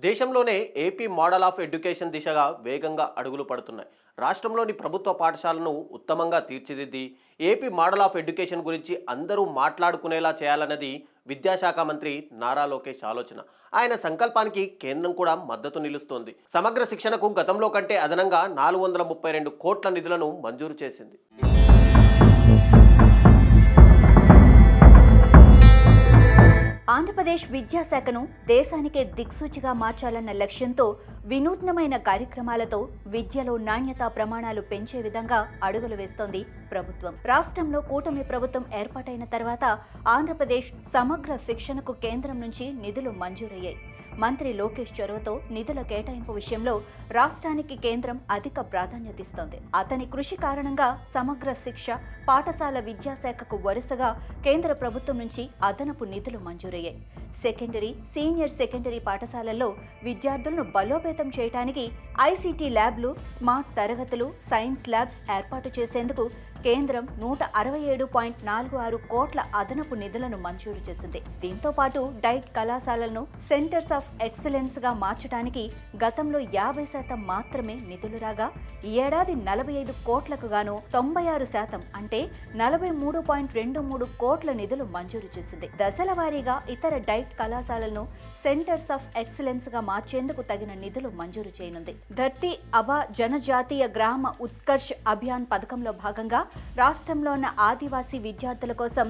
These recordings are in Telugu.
దేశంలోనే ఏపీ మోడల్ ఆఫ్ ఎడ్యుకేషన్ దిశగా వేగంగా అడుగులు పడుతున్నాయి. రాష్ట్రంలోని ప్రభుత్వ పాఠశాలను ఉత్తమంగా తీర్చిదిద్ది ఏపీ మోడల్ ఆఫ్ ఎడ్యుకేషన్ గురించి అందరూ మాట్లాడుకునేలా చేయాలన్నది విద్యాశాఖ మంత్రి నారా లోకేష్ ఆలోచన. ఆయన సంకల్పానికి కేంద్రం కూడా మద్దతు నిలుస్తోంది. సమగ్ర శిక్షణకు గతంలో కంటే అదనంగా 432 కోట్ల నిధులను మంజూరు చేసింది. ఆంధ్రప్రదేశ్ విద్యాశాఖను దేశానికే దిక్సూచిగా మార్చాలన్న లక్ష్యంతో వినూత్నమైన కార్యక్రమాలతో విద్యలో నాణ్యతా ప్రమాణాలు పెంచే విధంగా అడుగులు వేస్తోంది ప్రభుత్వం. రాష్ట్రంలో కూటమి ప్రభుత్వం ఏర్పాటైన తర్వాత ఆంధ్రప్రదేశ్ సమగ్ర శిక్షణకు కేంద్రం నుంచి నిధులు మంజూరయ్యాయి. మంత్రి లోకేష్ చొరవతో నిధుల కేటాయింపు విషయంలో రాష్ట్రానికి కేంద్రం అధిక ప్రాధాన్యత ఇస్తోంది. అతని కృషి కారణంగా సమగ్ర శిక్ష, పాఠశాల విద్యాశాఖకు వరుసగా కేంద్ర ప్రభుత్వం నుంచి అదనపు నిధులు మంజూరయ్యాయి. సెకండరీ, సీనియర్ సెకండరీ పాఠశాలల్లో విద్యార్థులను బలోపేతం చేయడానికి ఐసీటీ ల్యాబ్లు, స్మార్ట్ తరగతులు, సైన్స్ ల్యాబ్స్ ఏర్పాటు చేసేందుకు కేంద్రం 167.46 కోట్ల అదనపు నిధులను మంజూరు చేసింది. దీంతో పాటు డైట్ కళాశాలలను సెంటర్స్ ఆఫ్ ఎక్సలెన్స్ గా మార్చడానికి గతంలో 50% మాత్రమే నిధులు రాగా ఈ ఏడాది 45 కోట్లకు గాను 96% అంటే 43.23 కోట్ల నిధులు మంజూరు చేసింది. దశల వారీగా ఇతర డైట్ కళాశాలలను సెంటర్స్ ఆఫ్ ఎక్సలెన్స్ గా మార్చేందుకు తగిన నిధులు మంజూరు చేయనుంది. ధర్తీ అబా జనజాతీయ గ్రామ ఉత్కర్ష్ అభియాన్ పథకంలో భాగంగా రాష్ట్రంలో ఉన్న ఆదివాసీ విద్యార్థుల కోసం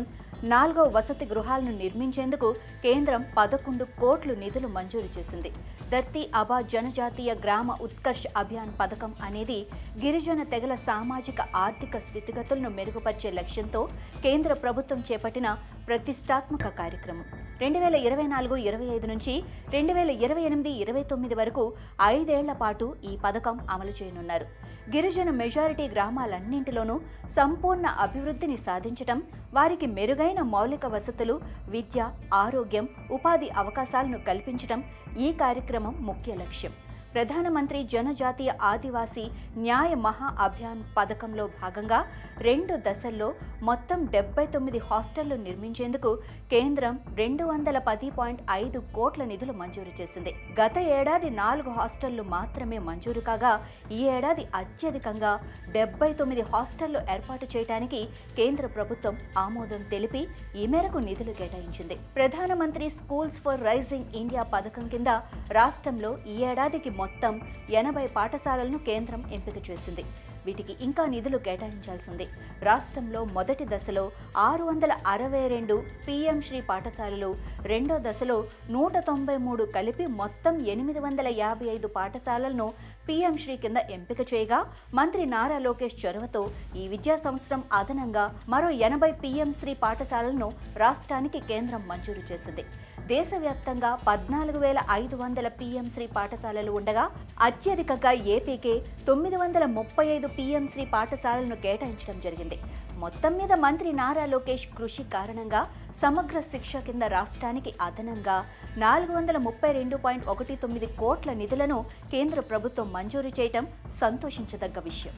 4వ వసతి గృహాలను నిర్మించేందుకు కేంద్రం 11 కోట్లు నిధులు మంజూరు చేసింది. ధర్తీ అబా జనజాతీయ గ్రామ ఉత్కర్ష్ అభియాన్ పథకం అనేది గిరిజన తెగల సామాజిక ఆర్థిక స్థితిగతులను మెరుగుపరిచే లక్ష్యంతో కేంద్ర ప్రభుత్వం చేపట్టిన ప్రతిష్టాత్మక కార్యక్రమం. 2024-25 నుంచి 2028-29 వరకు 5 ఏళ్ల పాటు ఈ పథకం అమలు చేయనున్నారు. గిరిజన మెజారిటీ గ్రామాలన్నింటిలోనూ సంపూర్ణ అభివృద్ధిని సాధించటం, వారికి మెరుగైన మౌలిక వసతులు, విద్య, ఆరోగ్యం, ఉపాధి అవకాశాలను కల్పించటం ఈ కార్యక్రమం ముఖ్య లక్ష్యం. ప్రధానమంత్రి జనజాతీయ ఆదివాసీ న్యాయ మహా అభియాన్ పథకంలో భాగంగా 2 దశల్లో మొత్తం 79 హాస్టళ్లు నిర్మించేందుకు కేంద్రం 210.5 కోట్ల నిధులు మంజూరు చేసింది. గత ఏడాది 4 హాస్టళ్లు మాత్రమే మంజూరు కాగా ఈ ఏడాది అత్యధికంగా 79 హాస్టళ్లు ఏర్పాటు చేయడానికి కేంద్ర ప్రభుత్వం ఆమోదం తెలిపి ఈ మేరకు నిధులు కేటాయించింది. ప్రధానమంత్రి స్కూల్స్ ఫర్ రైజింగ్ ఇండియా పథకం కింద రాష్ట్రంలో ఈ ఏడాదికి మొత్తం 80 పాఠశాలలను కేంద్రం ఎంపిక చేసింది. వీటికి ఇంకా నిధులు కేటాయించాల్సింది. రాష్ట్రంలో మొదటి దశలో 662 పీఎం శ్రీ పాఠశాలలు, రెండో దశలో 193 కలిపి మొత్తం 855 పాఠశాలలను పీఎం శ్రీ కింద ఎంపిక చేయగా మంత్రి నారా లోకేష్ చొరవతో ఈ విద్యా సంవత్సరం అదనంగా మరో 80 పీఎం శ్రీ పాఠశాలలను రాష్ట్రానికి కేంద్రం మంజూరు చేసింది. దేశవ్యాప్తంగా 14,500 పీఎం శ్రీ పాఠశాలలు ఉండగా అత్యధికంగా ఏపీకే 935 పీఎం శ్రీ పాఠశాలలను కేటాయించడం జరిగింది. మొత్తం మీద మంత్రి నారా లోకేష్ కృషి కారణంగా సమగ్ర శిక్ష కింద రాష్ట్రానికి అదనంగా 432.19 కోట్ల నిధులను కేంద్ర ప్రభుత్వం మంజూరు చేయటం సంతోషించదగ్గ విషయం.